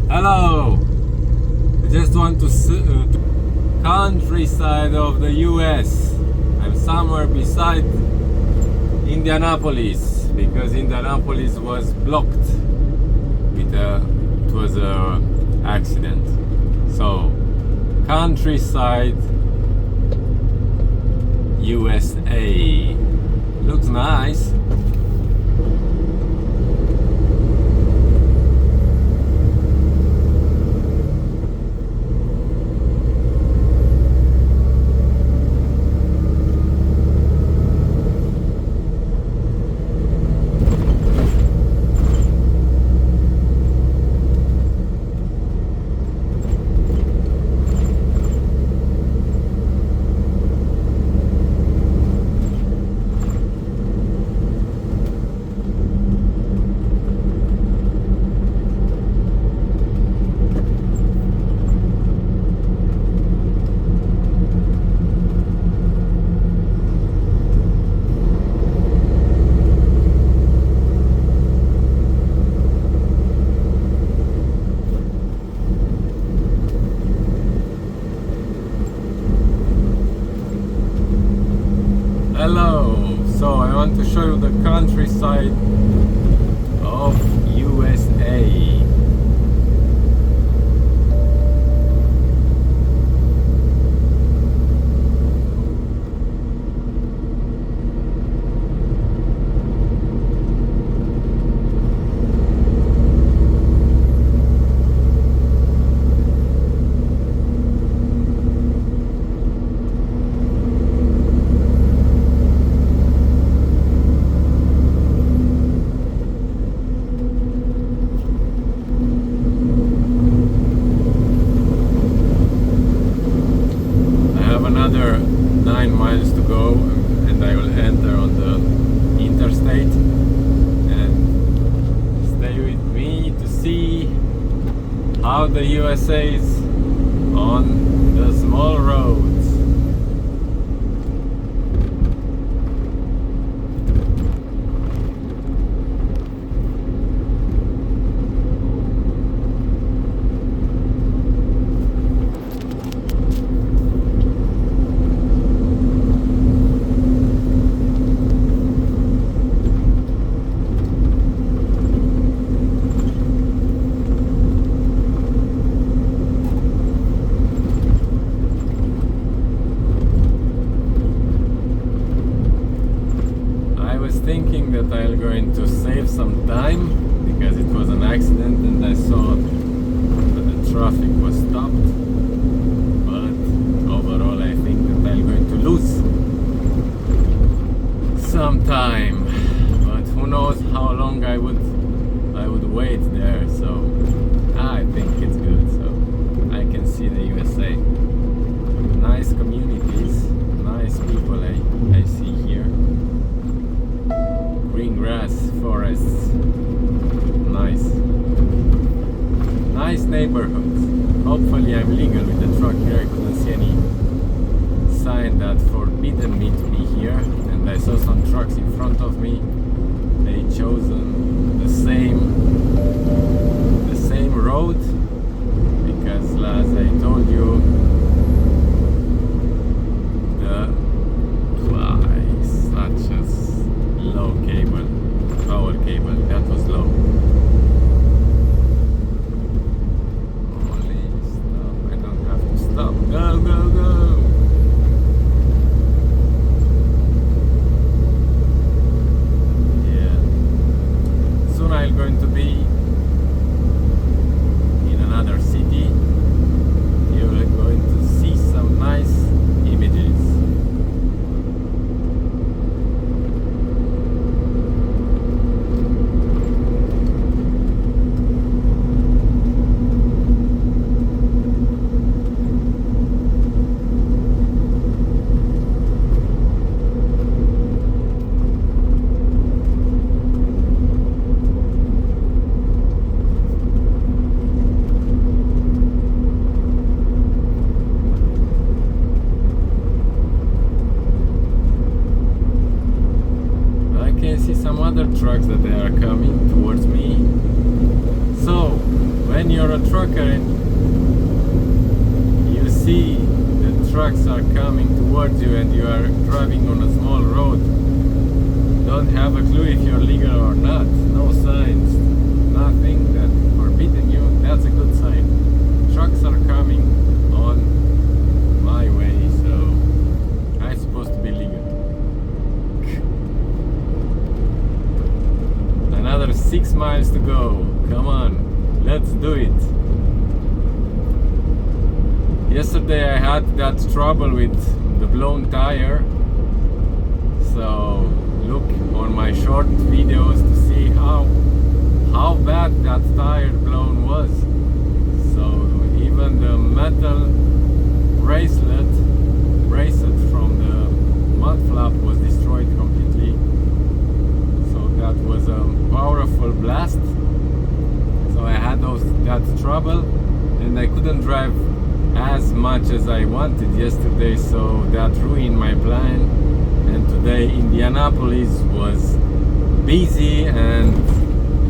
Hello! I just want to countryside of the US. I'm somewhere beside Indianapolis because Indianapolis was blocked with it was a accident. So countryside USA looks nice. Hello, so I want to show you the countryside of USA. Another 9 miles to go and I will enter on the interstate, and stay with me to see how the USA is on the small roads. Thinking that I'm going to save some time because it was an accident and I saw that the traffic was stopped, but overall I think that I'm going to lose some time, but who knows how long I would wait there. So I think it's good, so I can see the USA. Nice communities, nice people I see here. Green grass, forests, nice neighborhoods. Hopefully I'm legal with the truck here. I couldn't see any sign that forbidden me to be here, and I saw some trucks in front of me. They chosen the same road because, as I told you, such a low power cable, that was low. Only stop, I don't have to stop. Go, go, go! Yeah. Soon I'm going to be in when you're a trucker and you see the trucks are coming towards you and you are driving on a small road, don't have a clue if you're legal or not, no signs, nothing that forbidden you, that's a good sign. Trucks are coming on my way, so I'm supposed to be legal. Another 6 miles to go. Come on, let's do it. Yesterday I had that trouble with the blown tire, so look on my short videos to see how bad that tire blown was. So even the metal bracelet from the mud flap was destroyed completely. So that was a powerful blast. So I had that trouble, and I couldn't drive as much as I wanted yesterday, so that ruined my plan. And today Indianapolis was busy, and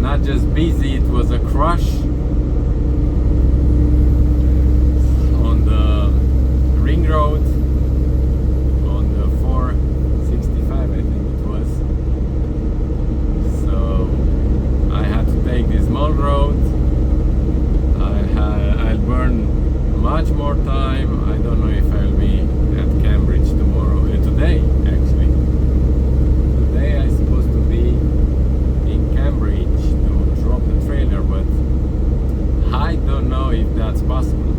not just busy, it was a crush on the ring road, on the 465 I think it was. So I had to take this small road. I'll burn much more time. I don't know if I'll be at Cambridge tomorrow. Today actually. Today I'm supposed to be in Cambridge to drop the trailer, but I don't know if that's possible.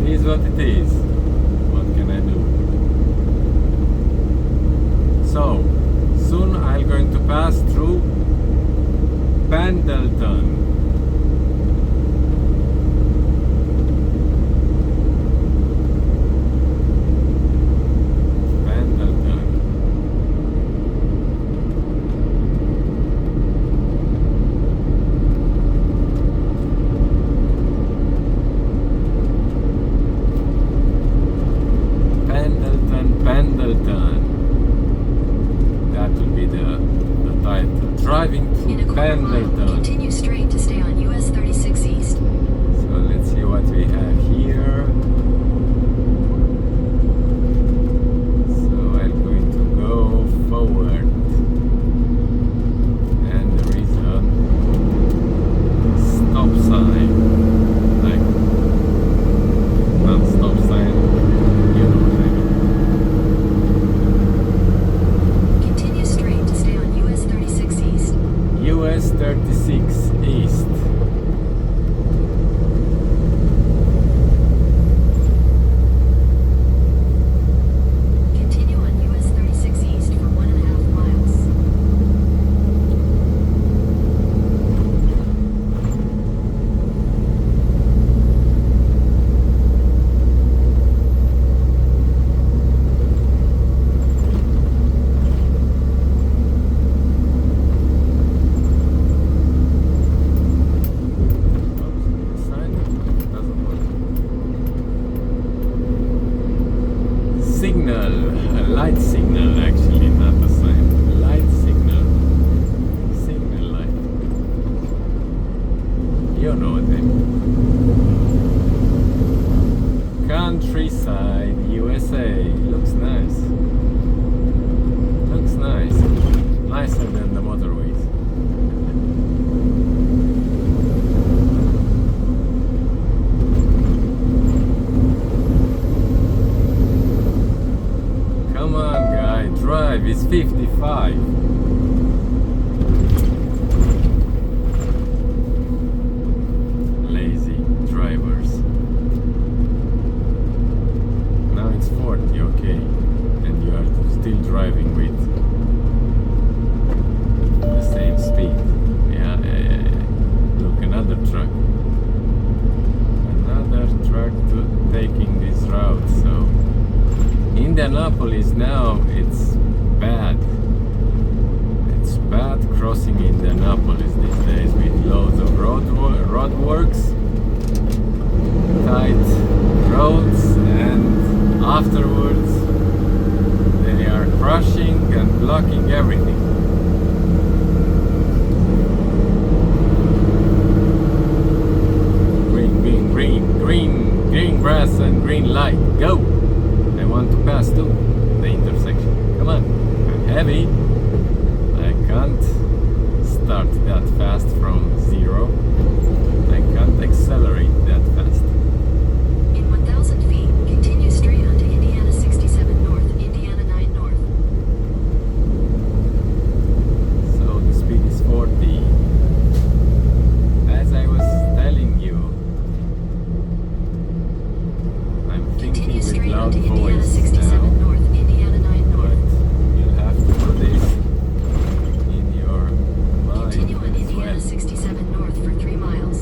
It is what it is. What can I do? So soon I'm going to pass through Pendleton. Pendleton. That will be the title. Driving to Pendleton. Continue straight to stay on US-36 East. So let's see what we have here. So I'm going to go forward. And there is a stop sign. Like, not stop sign. You know what I mean. US-36 East. Continue on US-36 East for 1.5 miles. Signal, a light signal actually, not a sign. Light signal. Signal light. You know what I mean. Countryside, USA. Looks nice. Looks nice. Nicer than the motorways. Come on, guy, drive. It's 55. Lazy drivers. Now it's 40, okay. And you are still driving with the same speed. Yeah. Look, another truck. Another truck taking this route, so Indianapolis now, it's bad. It's bad crossing Indianapolis these days with loads of roadworks, tight roads, and afterwards they are crushing and blocking everything. green light. Go! I want to pass too the intersection. Come on. I'm heavy. I can't start that fast from zero. I can't accelerate that fast. In 1,000 feet, continue straight onto Indiana 67 North, Indiana 9 North. So the speed is 40. As I was telling you, I'm thinking Continue with straight loud onto Indiana voice 67 now, North, Indiana 9 but North. you'll have to put this in your mind Continue on as Indiana well. 67 North for 3 miles.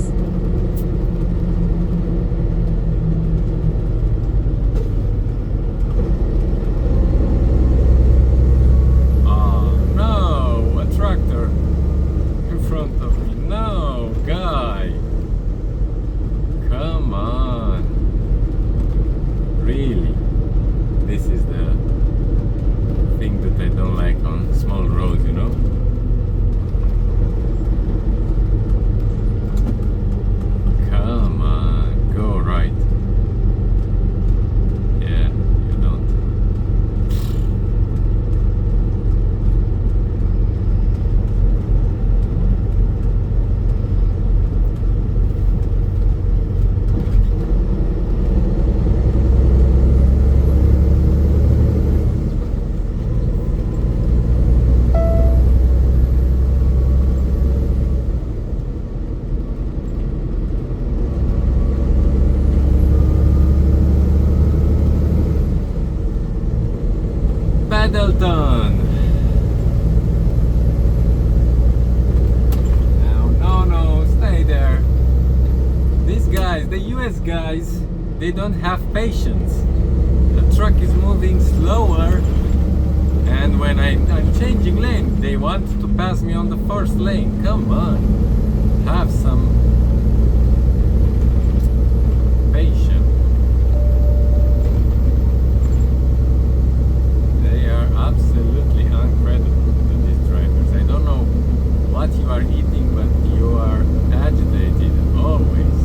Oh no, a tractor in front of me. No, guy. Come on. Really? This is the thing that I don't like on small roads, you know? Come on, go right. Yeah, you don't. Pendleton. No, stay there. These guys, the US guys, they don't have patience. The truck is moving slower, and when I'm changing lane, they want to pass me on the first lane. Come on, have some patience. Absolutely incredible to these drivers. I don't know what you are eating, but you are agitated always.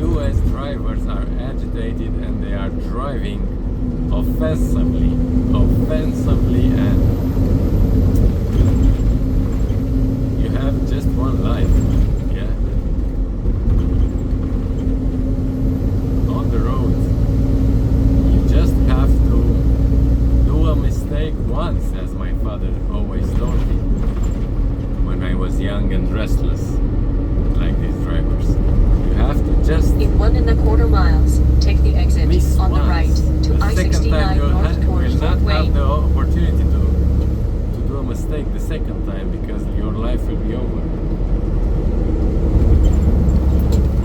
US drivers are agitated and they are driving offensively, and you have just one life, yeah? On the road, you just have to do a mistake once, as my father always told me when I was young and restless, like these drivers. You have to just In 1.25 miles, take the exit miss on the right once. to The second time I-69 you North towards will not Fort have Wayne. the opportunity to do a mistake the second time, because your life will be over.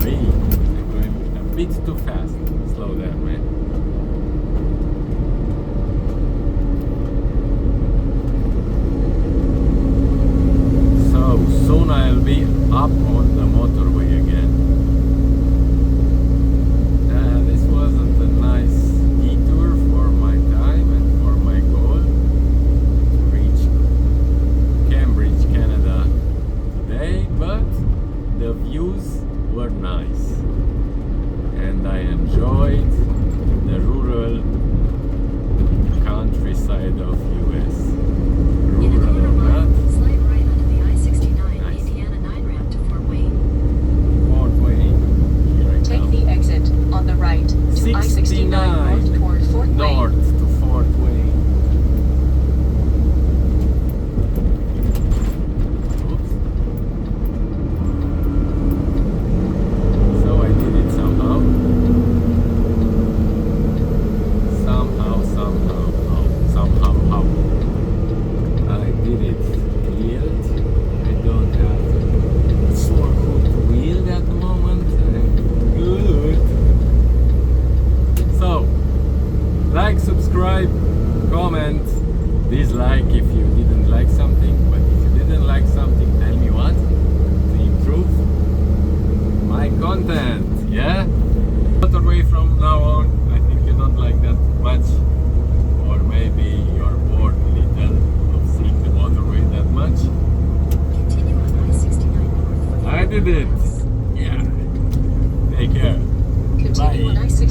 Really, I'm going a bit too fast. Slow down, man. Soon I'll be up on the motorway again. This wasn't a nice detour for my time and for my goal to reach Cambridge, Canada today, but the views were nice and I enjoyed the rural countryside of US. In a quarter Rural, mile, not slide right onto the I-69 Nice. Indiana 9 ramp to Fort Wayne. Fort Wayne. Here I Take come. the exit on the right to I-69 69 North toward Fort Wayne. North to Fort Wayne. Oops. So I did it somehow. Somehow. I did it. Yield. I don't have a sore hook wheel at the moment. I'm good. So, like, subscribe, comment, dislike if you didn't like something. But if you didn't like something, tell me what to improve my content. Yeah? Motorway from now on. I think you don't like that much. Or maybe you're bored a little of seeing the motorway that much. Continue on I-69 North for 4 I did it. miles. Yeah.